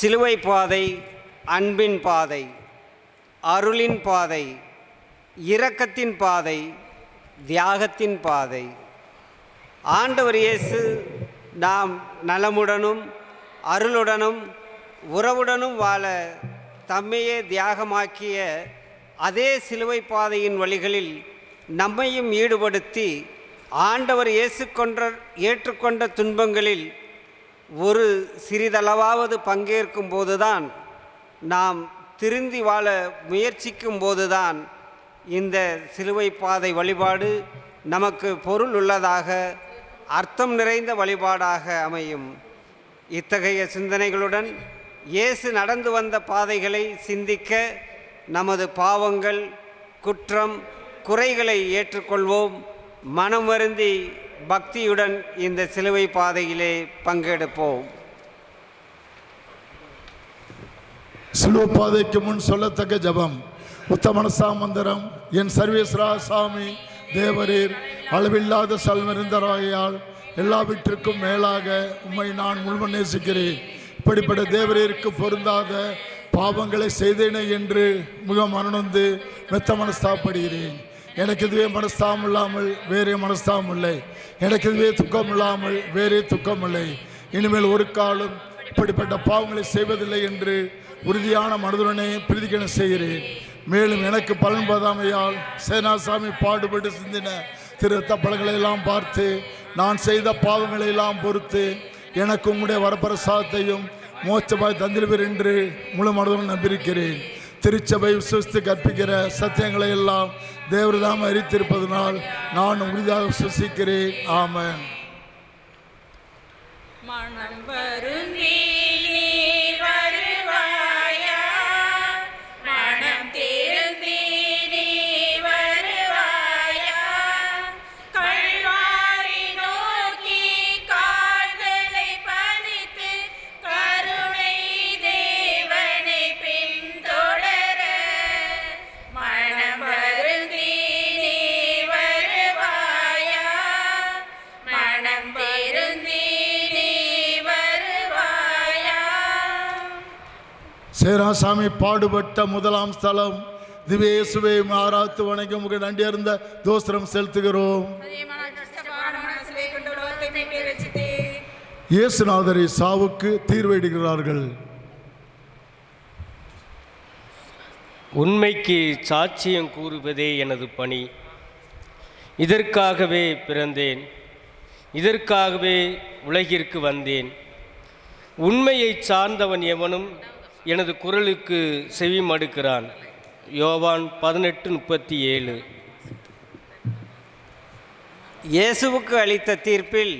சிலுவை பாதை அன்பின் பாதை, அருளின் பாதை, இரக்கத்தின் பாதை, தியாகத்தின் பாதை. ஆண்டவர் இயேசு நாம் நலமுடனும் அருளுடனும் உறவுடனும் வாழ தம்மையே தியாகமாக்கிய அதே சிலுவை பாதையின் வழிகளில் நம்மையும் ஈடுபடுத்தி ஆண்டவர் ஏற்றுக்கொண்ட துன்பங்களில் ஒரு சிறிதளவாவது பங்கேற்கும் போதுதான், நாம் திருந்தி வாழ முயற்சிக்கும் போதுதான் இந்த சிலுவை பாதை வழிபாடு நமக்கு பொருள் உள்ளதாக, அர்த்தம் நிறைந்த வழிபாடாக அமையும். இத்தகைய சிந்தனைகளுடன் இயேசு நடந்து வந்த பாதைகளை சிந்திக்க நமது பாவங்கள், குற்றம், குறைகளை ஏற்றுக்கொள்வோம். மனம் வருந்தி பக்தியுடன் இந்த சிலுவை பாதையிலே பங்கெடுப்போம். சிலுவை பாதைக்கு முன் சொல்லத்தக்க ஜபம். உத்தமனசா மந்திரம். என் சர்வேஸ்வரா சாமி தேவரீர், அளவில்லாத சல்மிருந்தராயால் எல்லாவற்றிற்கும் மேலாக உம்மை நான் முழுவ நேசிக்கிறேன். இப்படிப்பட்ட தேவரீருக்கு பொருந்தாத பாவங்களை செய்தேனே என்று மிக மனநொந்து மெத்த மனஸ்தாப்படுகிறேன். எனக்கு இதுவே மனஸ்தாபம் இல்லாமல் வேறே மனஸ்தாபம் இல்லை. எனக்கு இதுவே துக்கம் இல்லாமல் வேறே துக்கம் இல்லை. இனிமேல் ஒரு காலம் இப்படிப்பட்ட பாவங்களை செய்வதில்லை என்று உறுதியான மனதுடனே பிரதிகரணை செய்கிறேன். மேலும் எனக்கு பலன் பதாமையால் சேனாசாமி பாடுபட்டு சிந்தின திருத்த பலன்களை எல்லாம் பார்த்து நான் செய்த பாவங்களை எல்லாம் பொறுத்து எனக்கு உங்களுடைய வரப்பிரசாதத்தையும் மோட்சமாய் தந்திருவீர் என்று முழு மனதுடன் நம்பியிருக்கிறேன். திருச்சபை விசுவசித்து கற்பிக்கிற சத்தியங்களை எல்லாம் தேவர்தாம் அறித்திருப்பதனால் நான் உறுதியாக விசுவசிக்கிறேன். ஆமென். சேராசாமி பாடுபட்ட முதலாம் ஸ்தலம் திவ்யேசுவை ஆராய்த்து வணங்கி உங்களுக்கு நன்றியறிந்த தோஸ்திரம் செலுத்துகிறோம். இயேசுநாதரை சாவுக்கு தீர்வேடுகிறார்கள். உண்மைக்கு சாட்சியம் கூறுவதே எனது பணி. இதற்காகவே பிறந்தேன், இதற்காகவே உலகிற்கு வந்தேன். உண்மையை சார்ந்தவன் எவனும் எனது குரலுக்கு செவி மடுக்கிறான். யோவான் 18:37. இயேசுவுக்கு அளித்த தீர்ப்பில்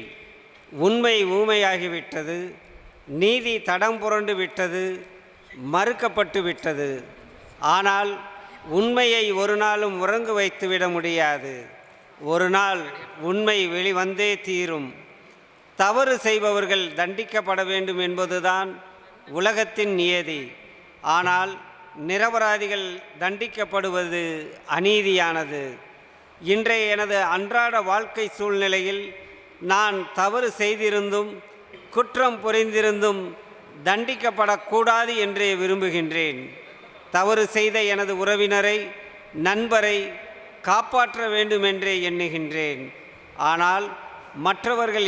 உண்மை ஊமையாகிவிட்டது, நீதி தடம் புரண்டு விட்டது, மறுக்கப்பட்டு விட்டது. ஆனால் உண்மையை ஒரு நாளும் உறங்கு வைத்துவிட முடியாது. ஒரு நாள் உண்மை வெளிவந்தே தீரும். தவறு செய்பவர்கள் தண்டிக்கப்பட வேண்டும் என்பதுதான் உலகத்தின் நியதி. ஆனால் நிரபராதிகள் தண்டிக்கப்படுவது அநீதியானது. இன்றைய எனது அன்றாட வாழ்க்கை சூழ்நிலையில் நான் தவறு செய்திருந்தும் குற்றம் புரிந்திருந்தும் தண்டிக்கப்படக்கூடாது என்றே விரும்புகின்றேன். தவறு செய்த எனது உறவினரை, நண்பரை காப்பாற்ற வேண்டுமென்றே எண்ணுகின்றேன். ஆனால் மற்றவர்கள்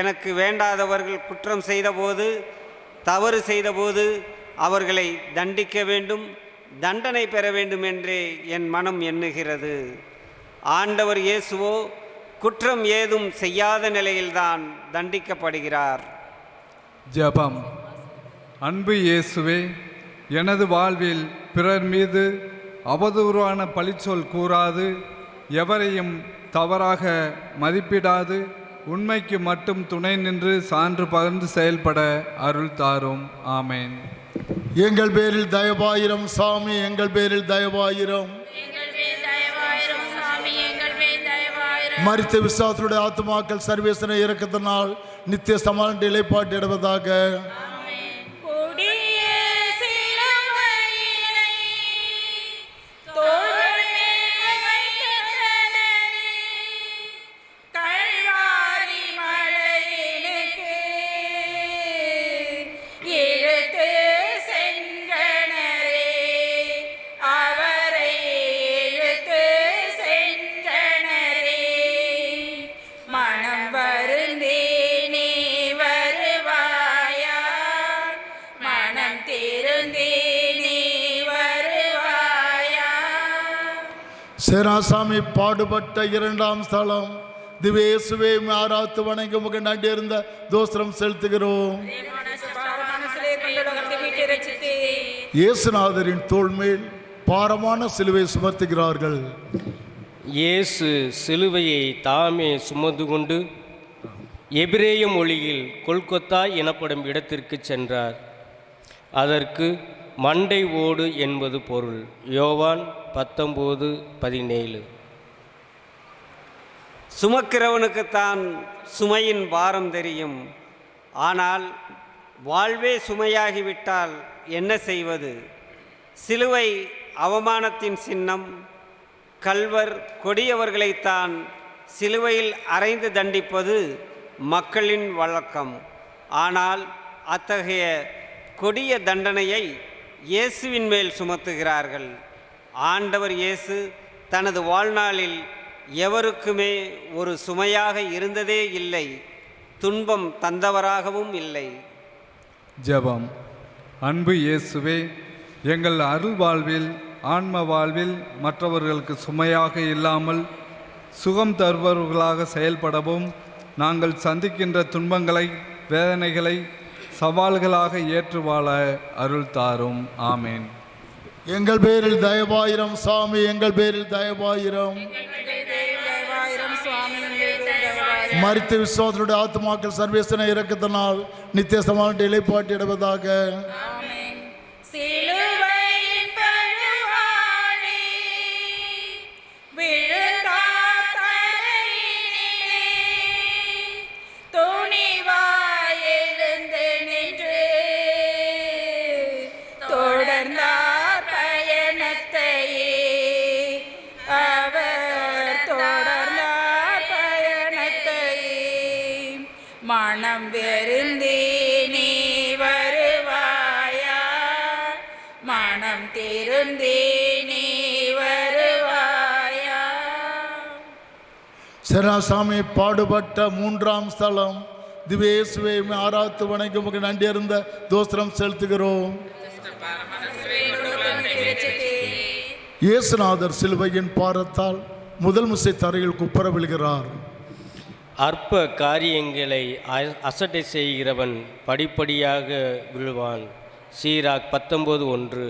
எனக்கு வேண்டாதவர்கள் குற்றம் செய்தபோது, தவறு செய்தபோது அவர்களை தண்டிக்க வேண்டும், தண்டனை பெற வேண்டும் என்றே என் மனம் எண்ணுகிறது. ஆண்டவர் இயேசுவோ குற்றம் ஏதும் செய்யாத நிலையில்தான் தண்டிக்கப்படுகிறார். ஜெபம். அன்பு இயேசுவே, எனது வாழ்வில் பிறர் மீது அவதூறான பழிச்சொல் கூறாது, எவரையும் தவறாக மதிப்பிடாது, உண்மைக்கு மட்டும் துணை நின்று சான்று பகிர்ந்து செயல்பட அருள் தாரும். ஆமேன். எங்கள் பேரில் தயவாயிரம் சாமி, எங்கள் பேரில் தயவாயிரம். மரித்த விசுவாசத்துடைய ஆத்துமாக்கள் சர்வேசன இறக்கத்தினால் நித்திய சமாள நிலைப்பாட்டிடுவதாக. எழுத்து சேராசாமி பாடுபட்ட இரண்டாம் ஸ்தலம். திவ்யேசுவே ஆராத்து வணங்கி உமக்கு நன்றி இருந்த தோஸ்திரம் செலுத்துகிறோம். இயேசுநாதரின் தோள் மேல் பாரமான சிலுவை சுமத்துகிறார்கள். இயேசு சிலுவையை தாமே சுமந்து கொண்டு எபிரேய மொழியில் கொல்கொத்தா எனப்படும் இடத்திற்கு சென்றார். அதற்கு மண்டை ஓடு என்பது பொருள். யோவான் 19:17. சுமக்கிறவனுக்குத்தான் சுமையின் பாரம் தெரியும். ஆனால் வாழ்வே சுமையாகிவிட்டால் என்ன செய்வது? சிலுவை அவமானத்தின் சின்னம். கள்வர் கொடியவர்களைத்தான் சிலுவையில் அறைந்து தண்டிப்பது மக்களின் வழக்கம். ஆனால் அத்தகைய கொடிய தண்டனையை இயேசுவின் மேல் சுமத்துகிறார்கள். ஆண்டவர் இயேசு தனது வாழ்நாளில் எவருக்குமே ஒரு சுமையாக இருந்ததே இல்லை, துன்பம் தந்தவராகவும் இல்லை. ஜெபம். அன்பு இயேசுவே, எங்கள் அருள் வாழ்வில் ஆன்ம வாழ்வில் மற்றவர்களுக்கு சுமையாக இல்லாமல் சுகம் தருபவர்களாக செயல்படவும் நாங்கள் சந்திக்கின்ற துன்பங்களை வேதனைகளை சவால்களாக ஏற்று வாழ அருள் தாரும். ஆமேன். எங்கள் பேரில் தயவாயிரம் சாமி, எங்கள் பேரில் தயவாயிரம். மரித்த விசுவாசனுடைய ஆத்மாக்கள் சர்வேசன இரக்கத்தினால் நித்திய சமாளத்தை இலைப்பாட்டிடுவதாக. மனம் வெறுந்தே நீ வருவாயா, மனம் திருந்தே நீ வருவாயா. சேராசாமி பாடுபட்ட மூன்றாம் ஸ்தலம். திவ்யேசுவை ஆராத்து வணங்கி உமக்கு நன்றி இருந்த தோஸ்திரம் செலுத்துகிறோம். இயேசுநாதர் சிலுவையின் பாரத்தால் முதல் முசை தரையில் குப்பர விழுகிறார். அற்ப காரியங்களை அசட்டை செய்கிறவன் படிப்படியாக விழுவான். சீராக் 19:1.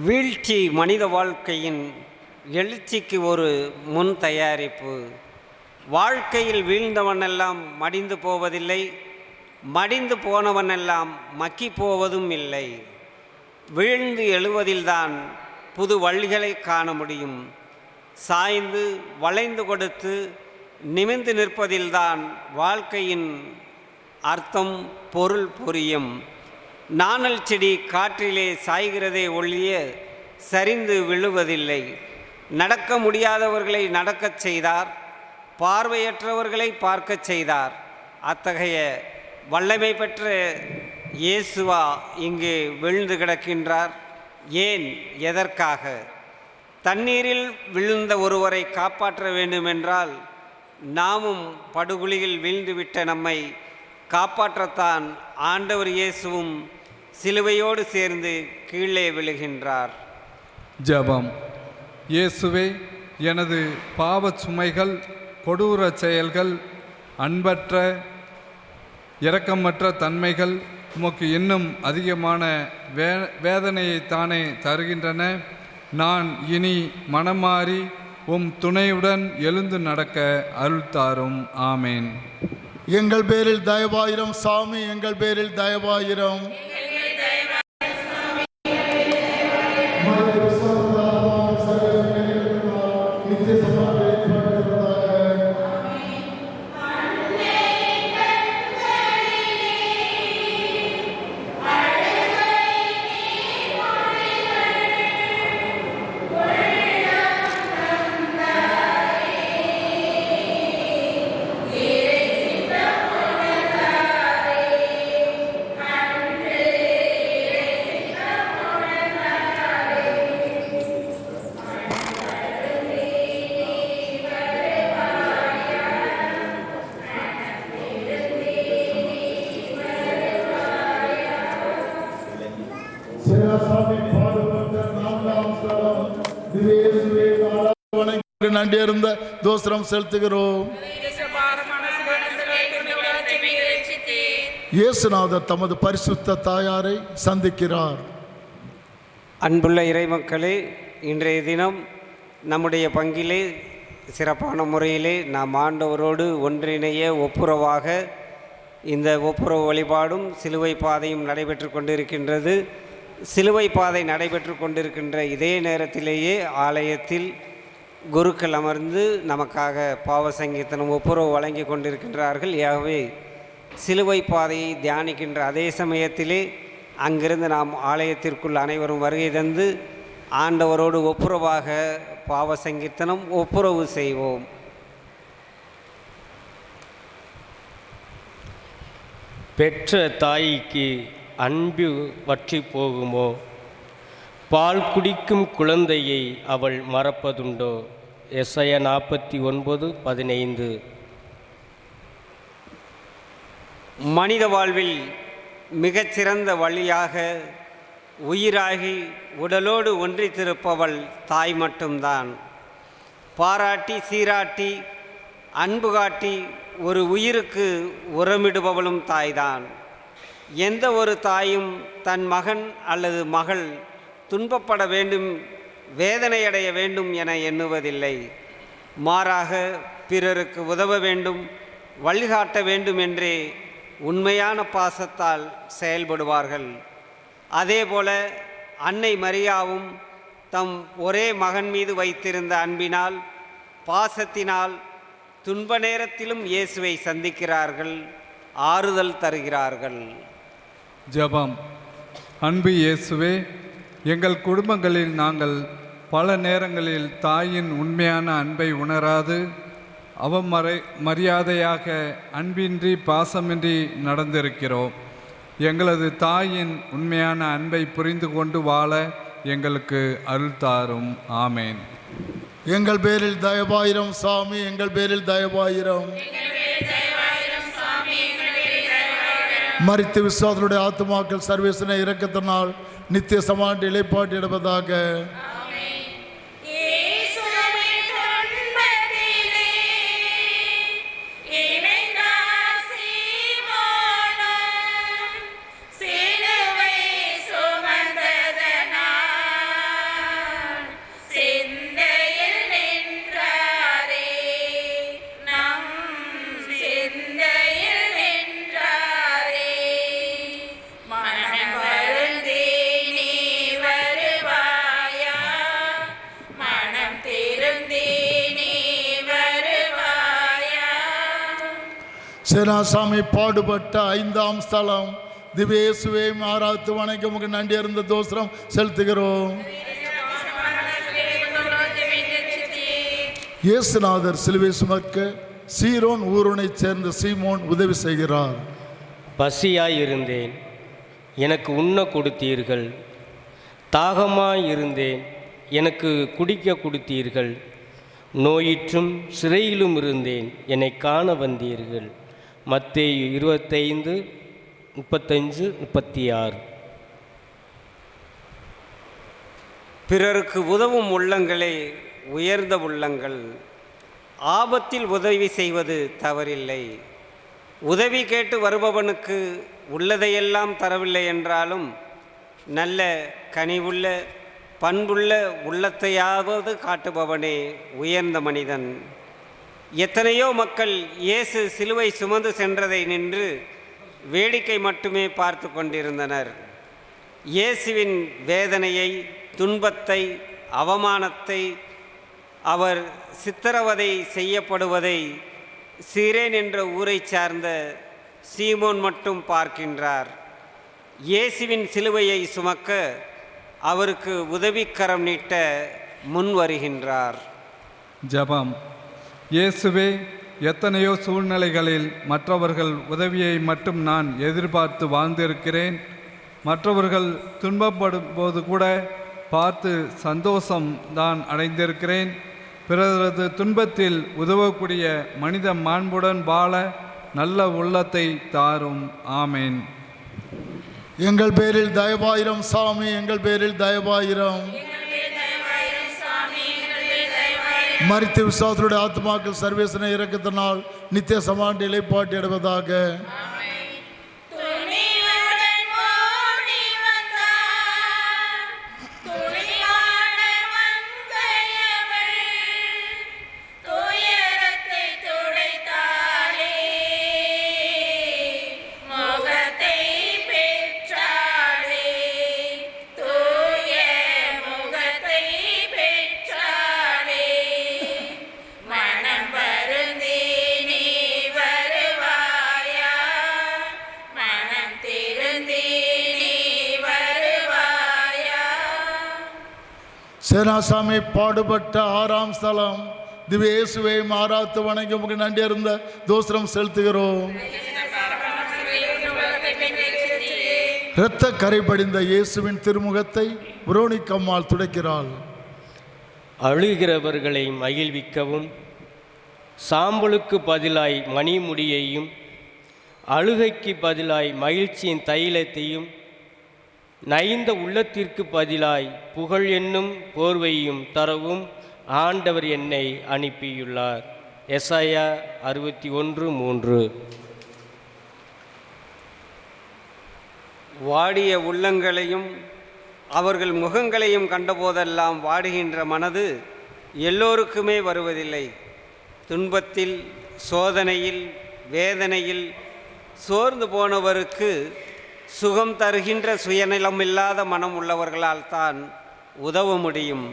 வீழ்ச்சி மனித வாழ்க்கையின் எழுச்சிக்கு ஒரு முன் தயாரிப்பு. வாழ்க்கையில் வீழ்ந்தவனெல்லாம் மடிந்து போவதில்லை, மடிந்து போனவனெல்லாம் மக்கி போவதும் இல்லை. வீழ்ந்து எழுவதில்தான் புது வழிகளை காண முடியும். சாய்ந்து வளைந்து கொடுத்து நிமிர்ந்து நிற்பதில்தான் வாழ்க்கையின் அர்த்தம் பொருள் புரியும். நாணல் செடி காற்றிலே சாய்கிறதே ஒழிய சரிந்து விழுவதில்லை. நடக்க முடியாதவர்களை நடக்கச் செய்தார், பார்வையற்றவர்களை பார்க்கச் செய்தார். அத்தகைய வல்லமை பெற்ற இயேசுவா இங்கு விழுந்து கிடக்கின்றார். ஏன், எதற்காக? தண்ணீரில் விழுந்த ஒருவரை காப்பாற்ற வேண்டுமென்றால் நாமும் படுகுழியில் வீழ்ந்துவிட்ட நம்மை காப்பாற்றத்தான் ஆண்டவர் இயேசுவும் சிலுவையோடு சேர்ந்து கீழே விழுகின்றார். ஜெபம். இயேசுவே, எனது பாவச் சுமைகள், கொடூர செயல்கள், அன்பற்ற இரக்கமற்ற தன்மைகள் உமக்கு இன்னும் அதிகமான வேதனையைத்தானே தருகின்றன. நான் இனி மனமாறி உம் துணையுடன் எழுந்து நடக்க அருள் தாரும். ஆமேன். எங்கள் பேரில் தயவாயிரம் சாமி, எங்கள் பேரில் தயவாயிரம். சேராசாமி பாடுபட்ட நான்காம் ஸ்தலம். நன்றியிருந்த தோஸ்திரம் செலுத்துகிறோம். இயேசுநாதர் தமது பரிசுத்த தாயாரை சந்திக்கிறார். அன்புள்ள இறைமக்களே, இன்றைய தினம் நம்முடைய பங்கிலே சிறப்பான முறையிலே நாம் ஆண்டவரோடு ஒன்றிணைய ஒப்புரவாக இந்த ஒப்புரவு வழிபாடும் சிலுவை பாதையும் நடைபெற்று கொண்டிருக்கின்றது. சிலுவை பாதை நடைபெற்று கொண்டிருக்கின்ற இதே நேரத்திலேயே ஆலயத்தில் குருக்கள் அமர்ந்து நமக்காக பாவ சங்கீர்த்தனம் ஒப்புரவு வழங்கி கொண்டிருக்கின்றார்கள். ஆகவே சிலுவை பாதையை தியானிக்கின்ற அதே சமயத்திலே அங்கிருந்து நாம் ஆலயத்திற்குள் அனைவரும் வருகை தந்து ஆண்டவரோடு ஒப்புரவாக பாவ சங்கீர்த்தனம் ஒப்புரவு செய்வோம். பெற்ற தாய்க்கு அன்பு வற்றி போகுமோ? பால் குடிக்கும் குழந்தையை அவள் மறப்பதுண்டோ? எஸ்ஐயா 49:15. மனித வாழ்வில் மிகச்சிறந்த வழியாக உயிராகி உடலோடு ஒன்றித்திருப்பவள் தாய் மட்டும்தான். பாராட்டி சீராட்டி அன்பு காட்டி ஒரு உயிருக்கு உரமிடுபவளும் தாய்தான். எந்த ஒரு தாயும் தன் மகன் அல்லது மகள் துன்பப்பட வேண்டும், வேதனையடைய வேண்டும் என எண்ணுவதில்லை. மாறாக பிறருக்கு உதவ வேண்டும், வழிகாட்ட வேண்டும் என்றே உண்மையான பாசத்தால் செயல்படுவார்கள். அதேபோல அன்னை மரியாவும் தம் ஒரே மகன் மீது வைத்திருந்த அன்பினால் பாசத்தினால் துன்ப நேரத்திலும் இயேசுவை சந்திக்கிறார்கள், ஆறுதல் தருகிறார்கள். ஜெபம். அன்பு இயேசுவே, எங்கள் குடும்பங்களில் நாங்கள் பல நேரங்களில் தாயின் உண்மையான அன்பை உணராது மரியாதையாக அன்பின்றி பாசமின்றி நடந்திருக்கிறோம். எங்களது தாயின் உண்மையான அன்பை புரிந்து கொண்டு வாழ எங்களுக்கு அருள் தாரும். ஆமேன். எங்கள் பேரில் தயவாயிரம் சாமி, எங்கள் பேரில் தயவாயிரம். மரித்து விசுவாசனுடைய ஆத்துமாக்கள் சர்வேசன இரக்கத்தினால் நித்திய சமாண்டி இலைப்பாட்டிடுவதாக. சேனாசாமி பாடுபட்ட 5ஆம் ஸ்தலம் திவ்யேசுவை ஆராய்த்து வணங்கி உமக்கு நன்றி இருந்த தோஸ்திரம் செலுத்துகிறோம். இயேசுநாதர் சிலுவை சுமக்க சீரோன் ஊருனைச் சேர்ந்த சீமோன் உதவி செய்கிறார். பசியாயிருந்தேன், எனக்கு உண்ண கொடுத்தீர்கள். தாகமாயிருந்தேன், எனக்கு குடிக்க கொடுத்தீர்கள். நோயிற்றும் சிறையிலும் இருந்தேன், என்னை காண வந்தீர்கள். மத்தேயு 25:35-36. பிறருக்கு உதவும் உள்ளங்களே உயர்ந்த உள்ளங்கள். ஆபத்தில் உதவி செய்வது தவறில்லை. உதவி கேட்டு வருபவனுக்கு உள்ளதையெல்லாம் தரவில்லை என்றாலும் நல்ல கனிவுள்ள பண்புள்ள உள்ளத்தையாவது காட்டுபவனே உயர்ந்த மனிதன். எத்தனையோ மக்கள் இயேசு சிலுவை சுமந்து சென்றதை நின்று வேடிக்கை மட்டுமே பார்த்து கொண்டிருந்தனர். இயேசுவின் வேதனையை, துன்பத்தை, அவமானத்தை, அவர் சித்திரவதை செய்யப்படுவதை சீரேன் என்ற ஊரை சார்ந்த சீமோன் மட்டும் பார்க்கின்றார். இயேசுவின் சிலுவையை சுமக்க அவருக்கு உதவிக்கரம் நீட்ட முன் வருகின்றார். ஜெபம். இயேசுவே, எத்தனையோ சூழ்நிலைகளில் மற்றவர்கள் உதவியை மட்டும் நான் எதிர்பார்த்து வாழ்ந்திருக்கிறேன். மற்றவர்கள் துன்பப்படும் போது கூட பார்த்து சந்தோஷம் தான் அடைந்திருக்கிறேன். பிறரது துன்பத்தில் உதவக்கூடிய மனித மாண்புடன் வாழ நல்ல உள்ளத்தை தாரும். ஆமேன். எங்கள் பேரில் தயவாயிரம் சாமி, எங்கள் பேரில் தயவாயிரம். மரித்த விசுவாசருடைய ஆத்மாக்கள் சர்வேசன இரக்கத்தினால் நித்திய சமாண்டி இலைப்பாட்டி அடைவதாக. சேனாசாமி பாடுபட்ட 6ஆம் ஸ்தலம் திவ்ய இயேசுவை ஆராத்து வணங்கி உங்களுக்கு நன்றி இருந்த தோஸ்திரம் செலுத்துகிறோம். இரத்த கரை படிந்த இயேசுவின் திருமுகத்தை வெரோனிக்கம்மாள் துடைக்கிறாள். அழுகிறவர்களை மகிழ்விக்கவும் சாம்பலுக்கு பதிலாய் மணிமுடியையும் அழுகைக்கு பதிலாய் மகிழ்ச்சியின் தைலத்தையும் நைந்த உள்ளத்திற்கு பதிலாய் புகழ் என்னும் போர்வையும் தரவும் ஆண்டவர் என்னை அனுப்பியுள்ளார். எசாயா 61:3. வாடிய உள்ளங்களையும் அவர்கள் முகங்களையும் கண்டபோதெல்லாம் வாடுகின்ற மனது எல்லோருக்குமே வருவதில்லை. துன்பத்தில், சோதனையில், வேதனையில் சோர்ந்து போனவருக்கு சுகம் தருகின்ற சுயநலமில்லாத மனம் உள்ளவர்களால் தான் உதவ முடியும்.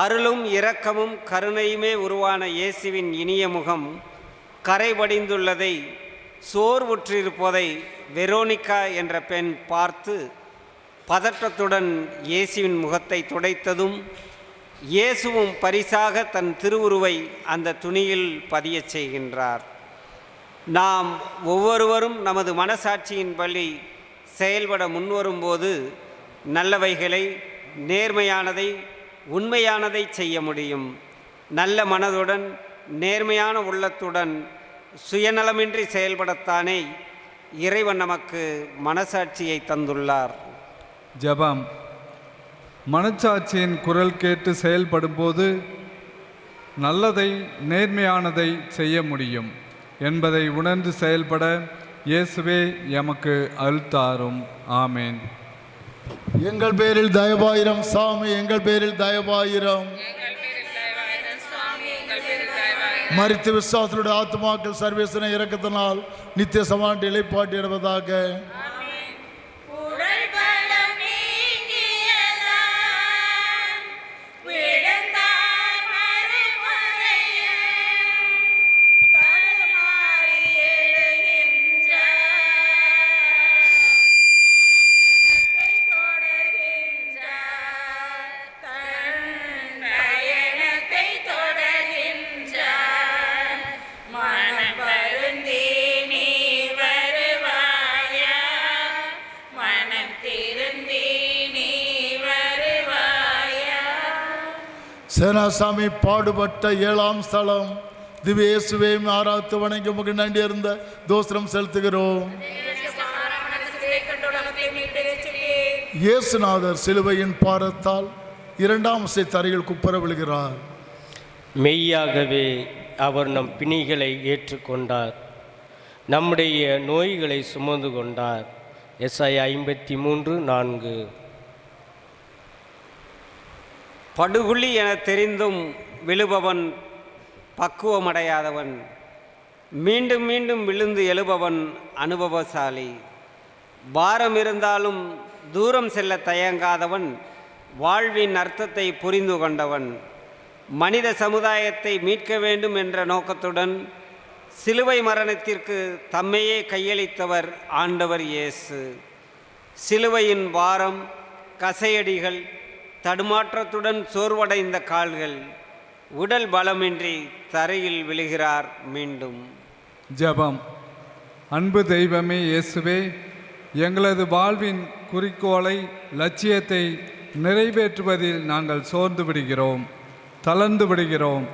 அருளும் இரக்கமும் கருணையுமே உருவான இயேசுவின் இனிய முகம் கரைபடிந்துள்ளதை, சோர்வுற்றிருப்பதை வெரோனிக்கா என்ற பெண் பார்த்து பதற்றத்துடன் இயேசுவின் முகத்தை துடைத்ததும் இயேசுவும் பரிசாக தன் திருவுருவை அந்த துணியில் பதியச் செய்கின்றார். நாம் ஒவ்வொருவரும் நமது மனசாட்சியின்படி செயல்பட முன்வரும்போது நல்லவைகளை, நேர்மையானதை, உண்மையானதை செய்ய முடியும். நல்ல மனதுடன், நேர்மையான உள்ளத்துடன், சுயநலமின்றி செயல்படத்தானே இறைவன் நமக்கு மனசாட்சியை தந்துள்ளார். ஜெபம். மனச்சாட்சியின் குரல் கேட்டு செயல்படும்போது நல்லதை, நேர்மையானதை செய்ய முடியும் என்பதை உணர்ந்து செயல்பட இயேசுவே எமக்கு அருள்தாரும். ஆமேன். எங்கள் பேரில் தயவாயிரம் சாமி, எங்கள் பேரில் தயவாயிரம். மரித்த விசுவாசருடைய ஆத்மாக்கள் சர்வேசன இரக்கத்தினால் நித்திய சமாண்டி இலைப்பாட்டி அடைவதாக. சேனாசாமி பாடுபட்ட 7ஆம் ஸ்தலம் திவ்ய இயேசுவை ஆராத்து வணங்கி உங்களுக்கு நன்றி இருந்த தோஸ்திரம் செலுத்துகிறோம். இயேசுநாதர் சிலுவையின் பாரத்தால் 2ஆம் விசை தரையில் குப்பர விழுகிறார். மெய்யாகவே அவர் நம் பிணிகளை ஏற்றுக்கொண்டார், நம்முடைய நோய்களை சுமந்து கொண்டார். எசாயா 53:4. படுகுழி என தெரிந்தும் விழுபவன் பக்குவமடையாதவன், மீண்டும் மீண்டும் விழுந்து எழுபவன் அனுபவசாலி. பாரம் இருந்தாலும் தூரம் செல்ல தயங்காதவன், வாழ்வின் அர்த்தத்தை புரிந்து கொண்டவன். மனித சமுதாயத்தை மீட்க வேண்டும் என்ற நோக்கத்துடன் சிலுவை மரணத்திற்கு தம்மையே கையளித்தவர் ஆண்டவர் இயேசு. சிலுவையின் பாரம், கசையடிகள், தடுமாற்றத்துடன் சோர்வடைந்த கால்கள், உடல் பலமின்றி தரையில் விழுகிறார் மீண்டும். ஜெபம். அன்பு தெய்வமே இயேசுவே, எங்களது வாழ்வின் குறிக்கோளை, லட்சியத்தை நிறைவேற்றுவதில் நாங்கள் சோர்ந்து விடுகிறோம், தளர்ந்து விடுகிறோம்.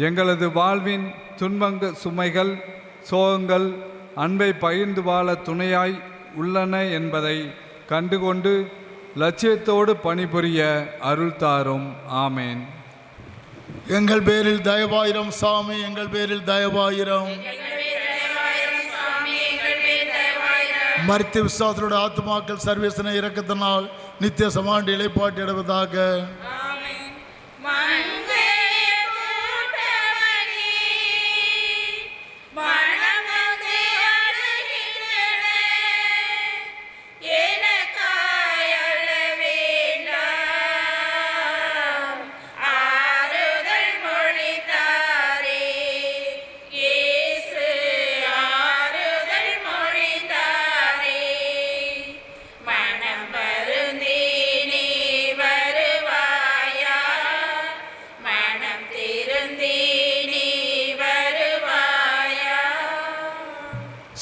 எங்களது வாழ்வின் சுமைகள், சோகங்கள் அன்பை பகிர்ந்து வாழ துணையாய் உள்ளன என்பதை கண்டுகொண்டு லட்சியத்தோடு பணிபுரிய அருள் தாரும். ஆமேன். எங்கள் பேரில் தயவாயிரம் சாமி, எங்கள் பேரில் தயவாயிரம். மரித்த விசுவாசத்தோட ஆத்மாக்கள் சர்வேசன இரக்கத்தினால் நித்திய சமாண்டி இலைப்பாட்டிடுவதாக.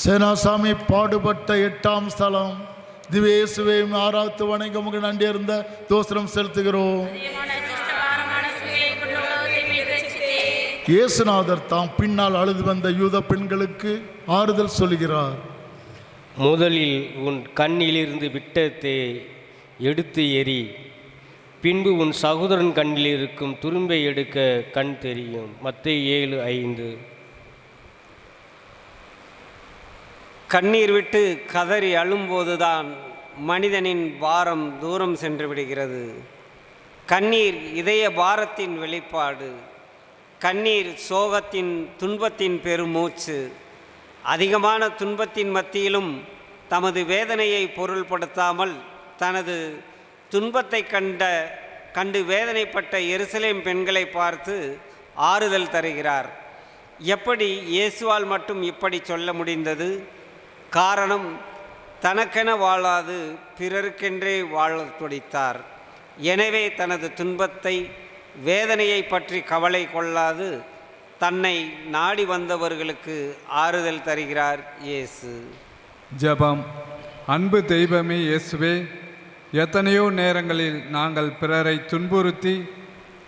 சேனாசாமி பாடுபட்ட 8ஆம் ஸ்தலம். திவேசுவையும் ஆராத்து வணங்க உமக்கு நன்றி இருந்த தோஸ்திரம் செலுத்துகிறோம். இயேசுநாதர் தாம் பின்னால் அழுது வந்த யூத பெண்களுக்கு ஆறுதல் சொல்கிறார். முதலில் உன் கண்ணிலிருந்து விட்டத்தை எடுத்து எறி, பின்பு உன் சகோதரன் கண்ணில் இருக்கும் துரும்பை எடுக்க கண் தெரியும். மத்தேயு 7:5. கண்ணீர் விட்டு கதறி அழும்போதுதான் மனிதனின் பாரம் தூரம் சென்று விடுகிறது. கண்ணீர் இதய பாரத்தின் வெளிப்பாடு. கண்ணீர் சோகத்தின் துன்பத்தின் பெருமூச்சு. அதிகமான துன்பத்தின் மத்தியிலும் தமது வேதனையை பொருள்படுத்தாமல் தனது துன்பத்தை கண்டு வேதனைப்பட்ட எருசலேம் பெண்களை பார்த்து ஆறுதல் தருகிறார். எப்படி இயேசுவால் மட்டும் இப்படி சொல்ல முடிந்தது? காரணம், தனக்கென வாழாது பிறருக்கென்றே வாழத் துடித்தார். எனவே தனது துன்பத்தை வேதனையை பற்றி கவலை கொள்ளாது தன்னை நாடி வந்தவர்களுக்கு ஆறுதல் தருகிறார் இயேசு. ஜெபம். அன்பு தெய்வமே இயேசுவே, எத்தனையோ நேரங்களில் நாங்கள் பிறரை துன்புறுத்தி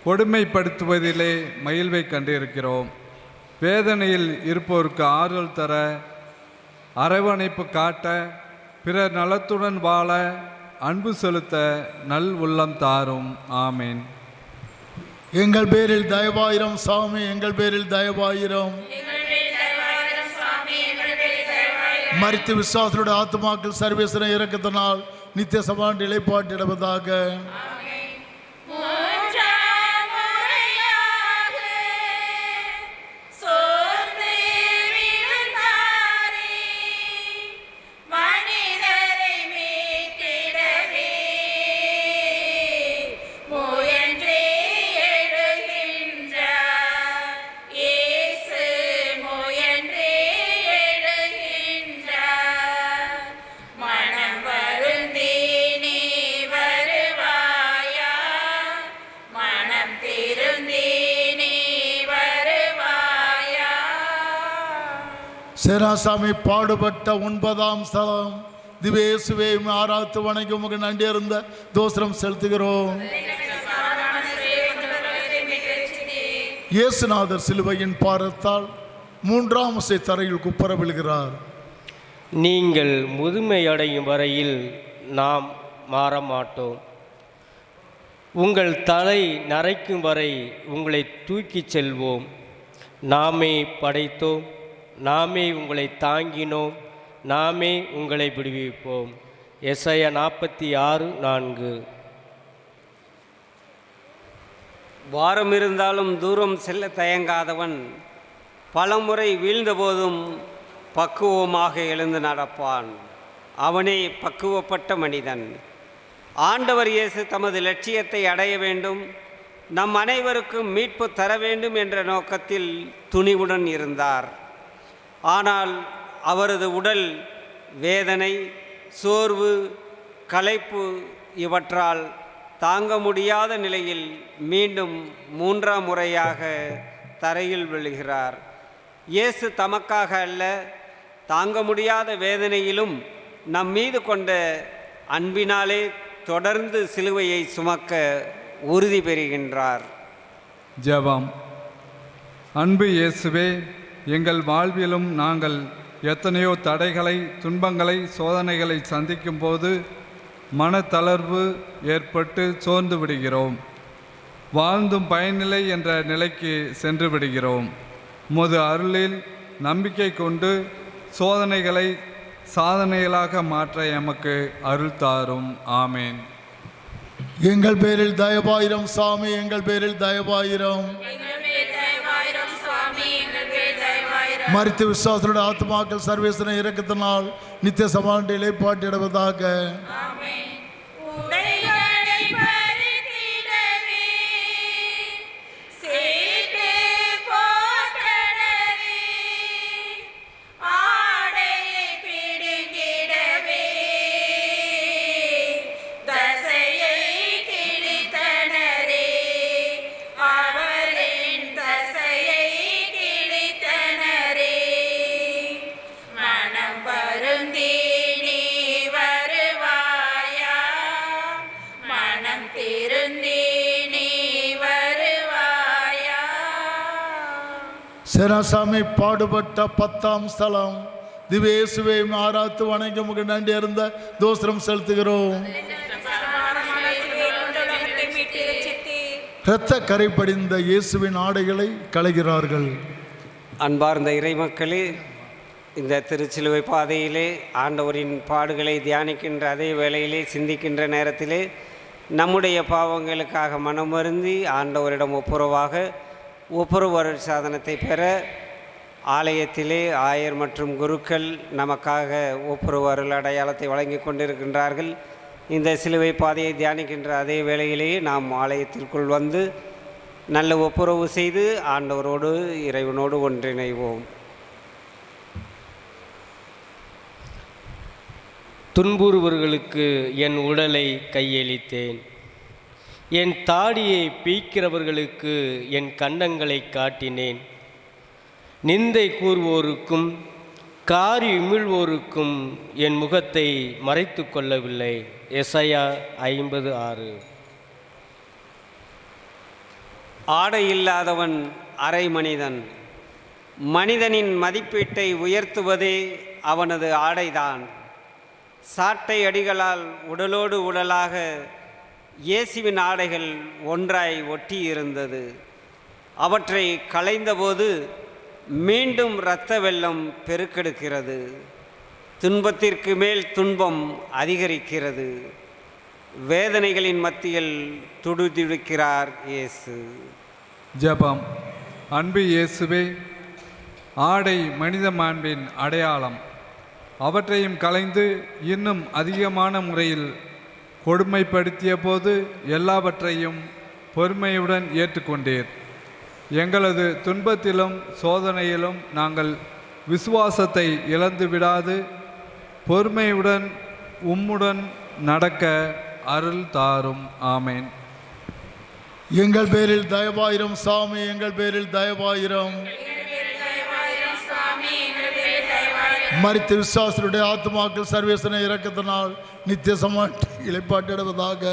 கொடுமைப்படுத்துவதிலே மகிழ்வை கண்டிருக்கிறோம். வேதனையில் இருப்போருக்கு ஆறுதல் தர, அரவணைப்பு காட்ட, பிறர் நலத்துடன் வாழ அன்பு செலுத்த நல் உள்ளம் தாரும். ஆமேன். எங்கள் பேரில் தயவாயிரம் சாமி, எங்கள் பேரில் தயவாயிரம். மரித்த விசுவாசத்தோட ஆத்மாக்கள் சர்வேசன இரக்கத்தினால் நித்திய சமாண்டி இலைப்பாட்டிடுவதாக. சேனாசாமி பாடுபட்ட 9ஆம் ஸ்தலம். திவேசுவை ஆராத்து வணங்கி உமக்கு நன்றி இருந்த தோஸ்திரம் செலுத்துகிறோம். இயேசுநாதர் சிலுவையின் பாரத்தால் 3ஆம் முசை தரையில் குப்பர விழுகிறார். நீங்கள் முதுமை அடையும் வரையில் நாம் மாறமாட்டோம். உங்கள் தலை நரைக்கும் வரை உங்களை தூக்கிச் செல்வோம். நாமே படைத்தோம், நாமே உங்களை தாங்கினோம், நாமே உங்களை விடுவிப்போம். எசாயா 46:4. வாரம் இருந்தாலும் தூரம் செல்ல தயங்காதவன் பலமுறை வீழ்ந்தபோதும் பக்குவமாக எழுந்து நடப்பான். அவனே பக்குவப்பட்ட மனிதன். ஆண்டவர் இயேசு தமது லட்சியத்தை அடைய வேண்டும், நம் அனைவருக்கும் மீட்பு தர வேண்டும் என்ற நோக்கத்தில் துணிவுடன் இருந்தார். ஆனால் அவரது உடல் வேதனை, சோர்வு, களைப்பு இவற்றால் தாங்க முடியாத நிலையில் மீண்டும் 3ஆம் முறையாக தரையில் விழுகிறார். இயேசு தமக்காக அல்ல, தாங்க முடியாத வேதனையிலும் நம் மீது கொண்ட அன்பினாலே தொடர்ந்து சிலுவையை சுமக்க உறுதி பெறுகின்றார். ஜெபம். அன்பு இயேசுவே, எங்கள் வாழ்விலும் நாங்கள் எத்தனையோ தடைகளை, துன்பங்களை, சோதனைகளை சந்திக்கும் போது மனத்தளர்வு ஏற்பட்டு சோர்ந்து விடுகிறோம். வாழ்ந்தும் பயனில்லை என்ற நிலைக்கு சென்று விடுகிறோம். உமது அருளில் நம்பிக்கை கொண்டு சோதனைகளை சாதனைகளாக மாற்ற எமக்கு அருள் தாரும். ஆமேன். எங்கள் பேரில் தயவாயிரம் சாமி, எங்கள் பேரில் தயவாயிரம். மரித்த விசுவாசனுடைய ஆத்மாக்கள் சர்வேசன இரக்கத்தினால் நித்திய சமாளில் இலைப்பாட்டிடுவதாக. சேனாசாமி பாடுபட்ட 10ஆம் ஸ்தலம் திவ்யேசுவை ஆராத்து வணங்கி உமக்கு நன்றி இருந்த தோஸ்திரம் செலுத்துகிறோம். இரத்த கரை படிந்த இயேசுவின் ஆடைகளை களைகிறார்கள். அன்பார்ந்த இறைமக்களே, இந்த திருச்சிலுவை பாதையிலே ஆண்டவரின் பாடுகளை தியானிக்கின்ற அதே வேளையிலே சிந்திக்கின்ற நேரத்திலே நம்முடைய பாவங்களுக்காக மனமருந்தி ஆண்டவரிடம் ஒப்புரவு சாதனத்தை பெற ஆலயத்திலே ஆயர் மற்றும் குருக்கள் நமக்காக ஒப்புரவு அருள் அடையாளத்தை வழங்கி கொண்டிருக்கின்றார்கள். இந்த சிலுவை பாதையை தியானிக்கின்ற அதே வேளையிலேயே நாம் ஆலயத்திற்குள் வந்து நல்ல ஒப்புரவு செய்து ஆண்டவரோடு இறைவனோடு ஒன்றிணைவோம். துன்புறுவர்களுக்கு என் உடலை கையளித்தேன். என் தாடியை பீய்க்கிறவர்களுக்கு என் கன்னங்களை காட்டினேன். நிந்தை கூறுவோருக்கும் காரி உமிழ்வோருக்கும் என் முகத்தை மறைத்து கொள்ளவில்லை. எசாயா 50:6. ஆடை இல்லாதவன் அரை மனிதன். மனிதனின் மதிப்பீட்டை உயர்த்துவதே அவனது ஆடைதான். சாட்டை அடிகளால் உடலோடு உடலாக இயேசுவின் ஆடைகள் ஒன்றாய் ஒட்டி இருந்தது. அவற்றை களைந்தபோது மீண்டும் இரத்த வெள்ளம் பெருக்கெடுக்கிறது. துன்பத்திற்கு மேல் துன்பம் அதிகரிக்கிறது. வேதனைகளின் மத்தியில் துடிதுடிக்கிறார் இயேசு. ஜெபம். அன்பு இயேசுவே, ஆடை மனித மாண்பின் அடையாளம். அவற்றையும் களைந்து இன்னும் அதிகமான முறையில் கொடுமைப்படுத்திய போது எல்லாவற்றையும் பொறுமையுடன் ஏற்றுக்கொண்டீர். எங்களது துன்பத்திலும் சோதனையிலும் நாங்கள் விசுவாசத்தை இழந்து விடாது பொறுமையுடன் உம்முடன் நடக்க அருள் தாரும். ஆமேன். எங்கள் பேரில் தயவாயிரம் சாமி, எங்கள் பேரில் தயவாயிரம். மரித்த விசுவாசனுடைய ஆத்மாக்கள் சர்வேசன இரக்கத்தினால் நித்திய சமாட்டி இலைப்பாட்டிடுவதாக.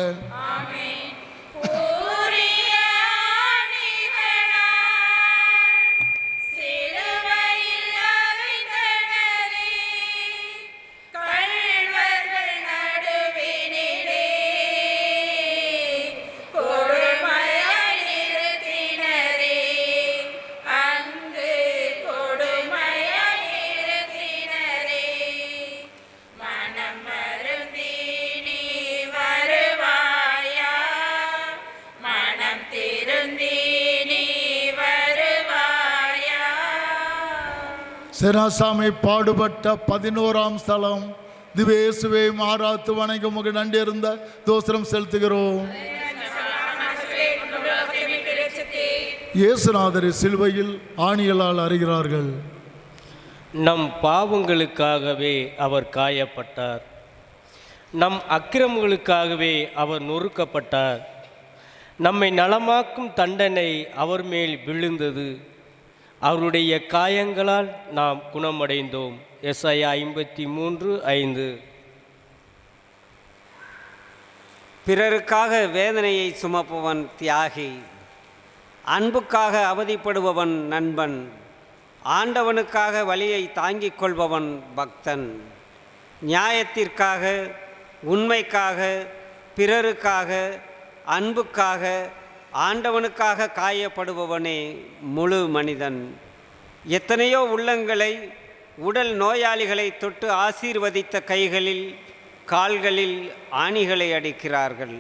சேனாசாமி பாடுபட்ட 11ஆம் ஸ்தலம் திவ்யேசுவை ஆராத்து வணங்கி உமக்கு நன்றி இருந்த தோஸ்திரம் செலுத்துகிறோம். இயேசுநாதரை சிலுவையில் ஆணிகளால் அறிகிறார்கள். நம் பாவங்களுக்காகவே அவர் காயப்பட்டார். நம் அக்கிரமங்களுக்காகவே அவர் நொறுக்கப்பட்டார். நம்மை நலமாக்கும் தண்டனை அவர் மேல் விழுந்தது. அவருடைய காயங்களால் நாம் குணமடைந்தோம். எசாயா 53:5. பிறருக்காக வேதனையை சுமப்பவன் தியாகி. அன்புக்காக அவதிப்படுபவன் நண்பன். ஆண்டவனுக்காக வலியை தாங்கிக் கொள்பவன் பக்தன். நியாயத்திற்காக, உண்மைக்காக, பிறருக்காக, அன்புக்காக ஆண்டவனுக்காக காயப்படுபவனே முழு மனிதன். எத்தனையோ உள்ளங்களை, உடல் நோயாளிகளை தொட்டு ஆசீர்வதித்த கைகளில் கால்களில் ஆணிகளை அடிக்கிறார்கள்.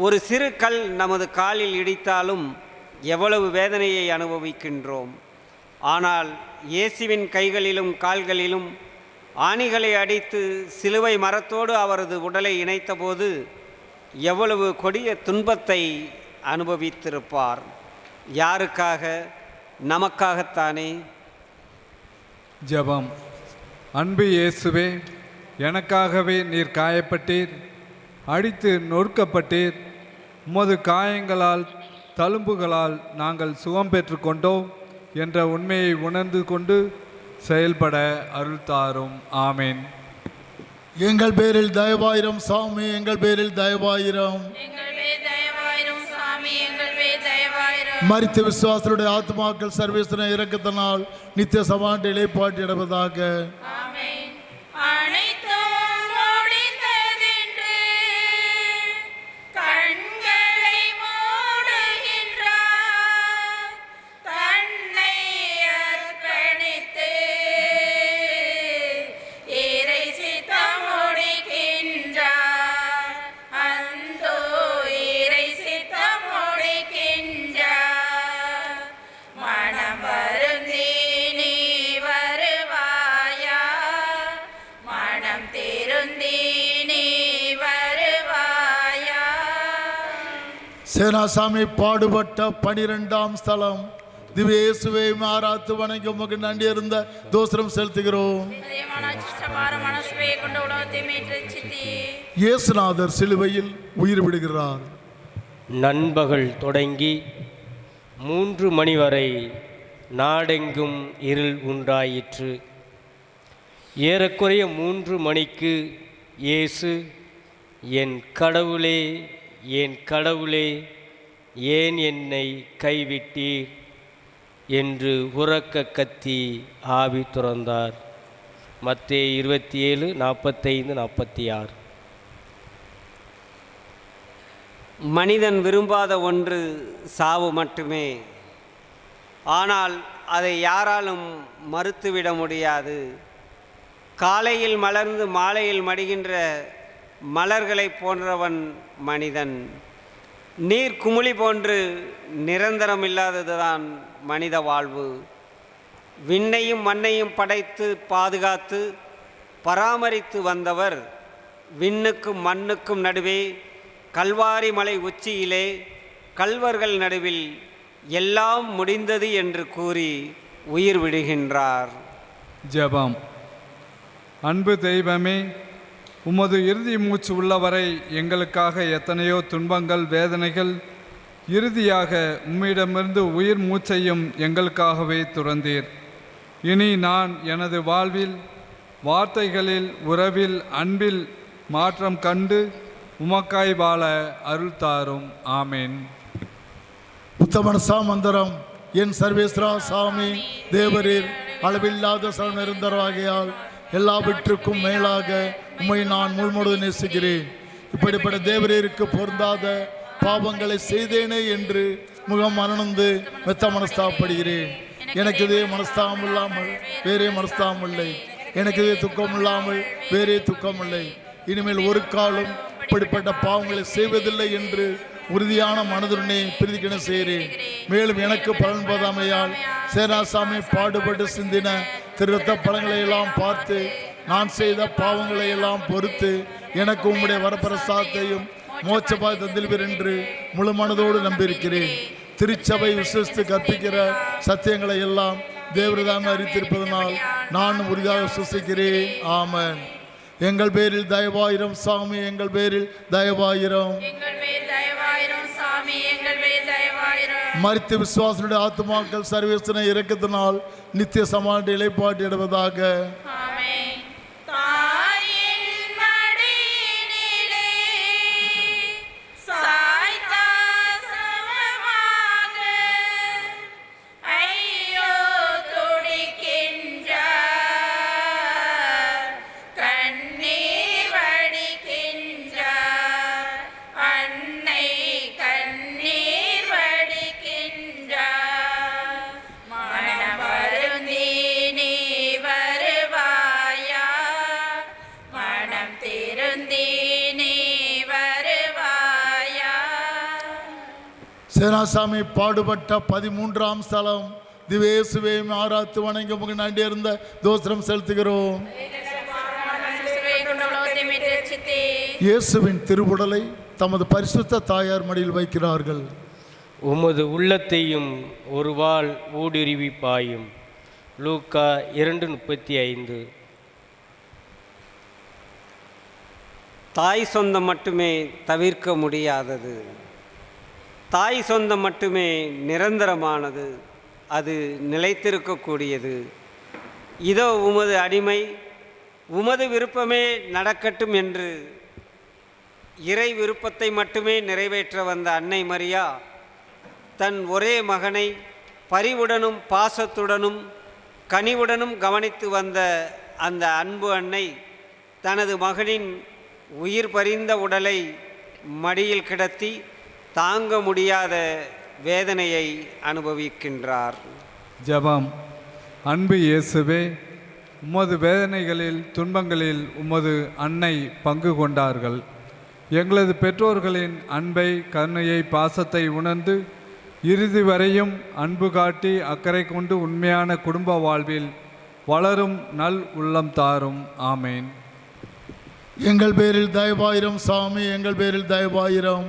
ஒரு சிறு கல் நமது காலில் இடித்தாலும் எவ்வளவு வேதனையை அனுபவிக்கின்றோம். ஆனால் இயேசுவின் கைகளிலும் கால்களிலும் ஆணிகளை அடித்து சிலுவை மரத்தோடு அவரது உடலை இணைத்தபோது எவ்வளவு கொடிய துன்பத்தை அனுபவித்திருப்பார். யாருக்காக? நமக்காகத்தானே. ஜெபம். அன்பு இயேசுவே, எனக்காகவே நீர் காயப்பட்டீர், அடித்து நொறுக்கப்பட்டீர். உமது காயங்களால் தழும்புகளால் நாங்கள் சுகம் பெற்று கொண்டோம் என்ற உண்மையை உணர்ந்து கொண்டு செயல்பட அருள் தாரும். ஆமேன். எங்கள் பேரில் தயவாயிரம் சாமி, எங்கள் பேரில் தயவாயிரம். மரித்த விசுவாசருடைய ஆத்மாக்கள் சர்வேஸ்வரன் இரக்கத்தினால் நித்திய சமாண்ட இலைப்பாட்டிடுவதாக. சேனாசாமி பாடுபட்ட 12ஆம் ஸ்தலம். திவ்ய இயேசுவை ஆராத்து வணங்கி உமக்கு நன்றி இருந்த தோத்திரம் செலுத்துகிறோம். இயேசுநாதர் சிலுவையில் உயிர் விடுகிறார். நண்பகல் தொடங்கி 3 மணி வரை நாடெங்கும் இருள் உண்டாயிற்று. ஏறக்குறைய 3 மணிக்கு இயேசு, என் கடவுளே, என் கடவுளே, ஏன் என்னை கைவிட்டீர் என்று உரக்க கத்தி ஆவி துறந்தார். மத்தேயு 27:45-46. மனிதன் விரும்பாத ஒன்று சாவு மட்டுமே. ஆனால் அதை யாராலும் மறுத்துவிட முடியாது. காலையில் மலர்ந்து மாலையில் மடிகின்ற மலர்களை போன்றவன் மனிதன். நீர் குமிழி போன்று நிரந்தரமில்லாததுதான் மனித வாழ்வு. விண்ணையும் மண்ணையும் படைத்து பாதுகாத்து பராமரித்து வந்தவர் விண்ணுக்கும் மண்ணுக்கும் நடுவே கல்வாரி மலை உச்சியிலே கல்வர்கள் நடுவில் எல்லாம் முடிந்தது என்று கூறி உயிர் விடுகின்றார். ஜெபம். அன்பு தெய்வமே, உமது இறுதி மூச்சு உள்ளவரை எங்களுக்காக எத்தனையோ துன்பங்கள், வேதனைகள், இறுதியாக உம்மிடமிருந்து உயிர் மூச்சையும் எங்களுக்காகவே துறந்தீர். இனி நான் எனது வாழ்வில், வார்த்தைகளில், உறவில், அன்பில் மாற்றம் கண்டு உமக்காய் வாழ அருள் தாரும். ஆமேன். உத்தமனசா மந்திரம். என் சர்வேஸ்வரா சாமி தேவரீர் அளவில்லாத சரண் இருந்தவராகையால் எல்லாவற்றுக்கும் மேலாக உம்மை நான் முழுமுழுது நேசிக்கிறேன். இப்படிப்பட்ட தேவரீருக்கு பொருந்தாத பாவங்களை செய்தேனே என்று முகம் மனநொந்து மெத்த மனஸ்தாபப்படுகிறேன். எனக்கு இதே மனஸ்தாபம் இல்லாமல் வேறே மனஸ்தாபம் இல்லை. எனக்கு இதே துக்கம் இல்லாமல் வேறே துக்கம் இல்லை. இனிமேல் ஒரு காலம் இப்படிப்பட்ட பாவங்களை செய்வதில்லை என்று உறுதியான மனதுடனே பிரதிக்கின செய்கிறேன். மேலும் எனக்கு பலன் பதாமையால் சேனாசாமி பாடுபட்டு சிந்தின திருத்த பழங்களை எல்லாம் பார்த்து நான் செய்த பாவங்களை எல்லாம் பொறுத்து எனக்கு உம்முடைய வரப்பிரசாதத்தையும் மோட்சபாய் தந்தில்வீர் என்று முழு மனதோடு நம்பியிருக்கிறேன். திருச்சபை விசுவசித்து கற்பிக்கிற சத்தியங்களை எல்லாம் தேவரதாமே அறித்திருப்பதனால் நான் உறுதியாக விசுவசிக்கிறேன். ஆமன். எங்கள் பேரில் தயவாயிரம் சாமி, எங்கள் பேரில் தயவாயிரம். மரித்த விசுவாசனுடைய ஆத்மாக்கள் சர்வேசன இரக்கத்தினால் நித்திய சமாண்ட இலைப்பாட்டிடுவதாக. கண்ணீர் சேனாசாமி பாடுபட்ட 13ஆம் ஸ்தலம். திவேசுவே ஆராத்து வணங்கி உமக்கு நன்றி இருந்த தோத்திரம் செலுத்துகிறோம். இயேசுவின் திருவுடலை தமது பரிசுத்த தாயார் மடியில் வைக்கிறார்கள். உமது உள்ளத்தையும் ஒரு வாள் ஊடுருவி பாயும். லூக்கா 2:35. தாய் சொந்தம் மட்டுமே தவிர்க்க முடியாதது. தாய் சொந்தம் மட்டுமே நிரந்தரமானது. அது நிலைத்திருக்கக்கூடியது. இதோ உமது அடிமை, உமது விருப்பமே நடக்கட்டும் என்று இறை விருப்பத்தை மட்டுமே நிறைவேற்ற வந்த அன்னை மரியா தன் ஒரே மகனை பரிவுடனும் பாசத்துடனும் கனிவுடனும் கவனித்து வந்த அந்த அன்பு அன்னை தனது மகனின் உயிர் பறிந்த உடலை மடியில் கிடத்தி தாங்க முடியாத வேதனையை அனுபவிக்கின்றார். ஜெபம். அன்பு இயேசுவே, உமது வேதனைகளில் துன்பங்களில் உமது அன்னை பங்கு கொண்டார்கள். எங்களது பெற்றோர்களின் அன்பை, கருணையை, பாசத்தை உணர்ந்து இறுதி வரையும் அன்பு காட்டி அக்கறை கொண்டு உண்மையான குடும்ப வாழ்வில் வளரும் நல் உள்ளம் தாரும். ஆமேன். எங்கள் பேரில் தயவாயிரம் சாமி, எங்கள் பேரில் தயவாயிரம்.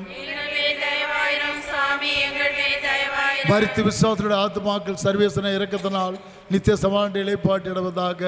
மரித்து விசுவாசத்துடைய ஆத்மாக்கள் சர்வேசன இரக்கத்தினால் நித்திய சமாண்ட இலைப்பாட்டிடுவதாக.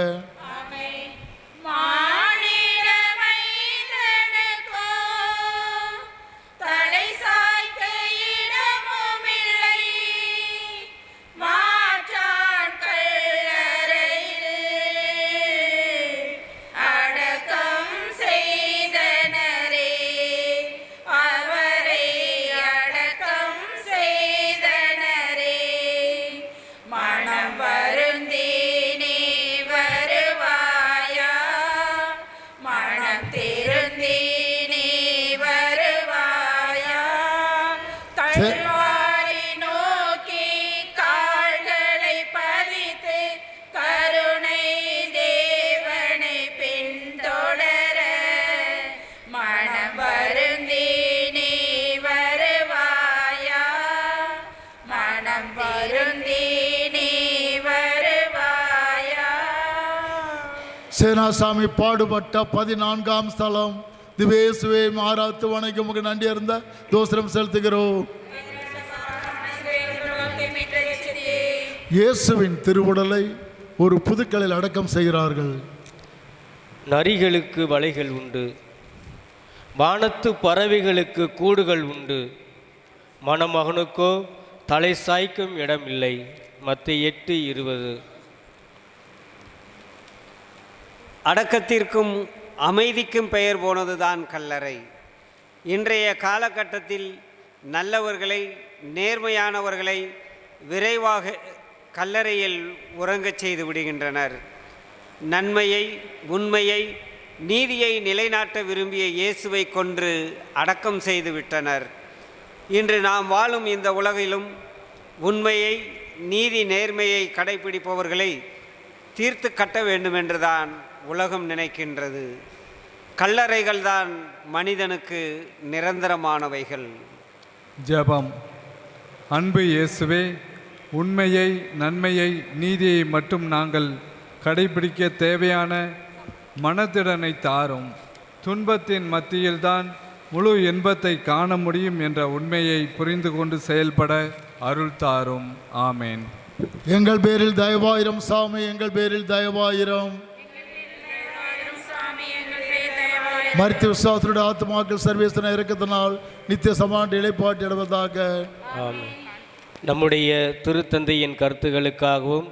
சேனாசாமி பாடுபட்ட 14ஆம் ஸ்தலம். திவேசுவே ஆராத்து வணங்கி உமக்கு நன்றி இருந்த தோத்திரம் செலுத்துகிறோம். இயேசுவின் திருவுடலை ஒரு புதுக்களில் அடக்கம் செய்கிறார்கள். நரிகளுக்கு வலைகள் உண்டு, வானத்து பறவைகளுக்கு கூடுகள் உண்டு, மணமகனுக்கோ தலை சாய்க்கும் இடம் இல்லை. மத்தேயு 8:20. அடக்கத்திற்கும் அமைதிக்கும் பெயர் போனதுதான் கல்லறை. இன்றைய காலகட்டத்தில் நல்லவர்களை, நேர்மையானவர்களை விரைவாக கல்லறையில் உறங்கச் செய்து விடுகின்றனர். நன்மையை, உண்மையை, நீதியை நிலைநாட்ட விரும்பிய இயேசுவை கொன்று அடக்கம் செய்து விட்டனர். இன்று நாம் வாழும் இந்த உலகிலும் உண்மையை, நீதி, நேர்மையை கடைபிடிப்பவர்களை தீர்த்து கட்ட வேண்டுமென்றுதான் உலகம் நினைக்கின்றது. கல்லறைகள்தான் மனிதனுக்கு நிரந்தரமானவைகள். ஜெபம். அன்பு இயேசுவே, உண்மையை, நன்மையை, நீதியை மட்டும் நாங்கள் கடைபிடிக்க தேவையான மனதிடனை தாரும். துன்பத்தின் மத்தியில்தான் முழு இன்பத்தை காண முடியும் என்ற உண்மையை புரிந்து கொண்டு செயல்பட அருள் தாரும். ஆமேன். எங்கள் பேரில் தயவாயிரம் சாமி, எங்கள் பேரில் தயவாயிரம். மரித்து விசுவாசத்துடைய ஆத்மாக்கள் சர்வேசன இரக்கத்தினால் நித்திய சமாண்ட இலைப்பாட்டிடுவதாக. நம்முடைய திருத்தந்தையின் கருத்துக்களுக்காகவும்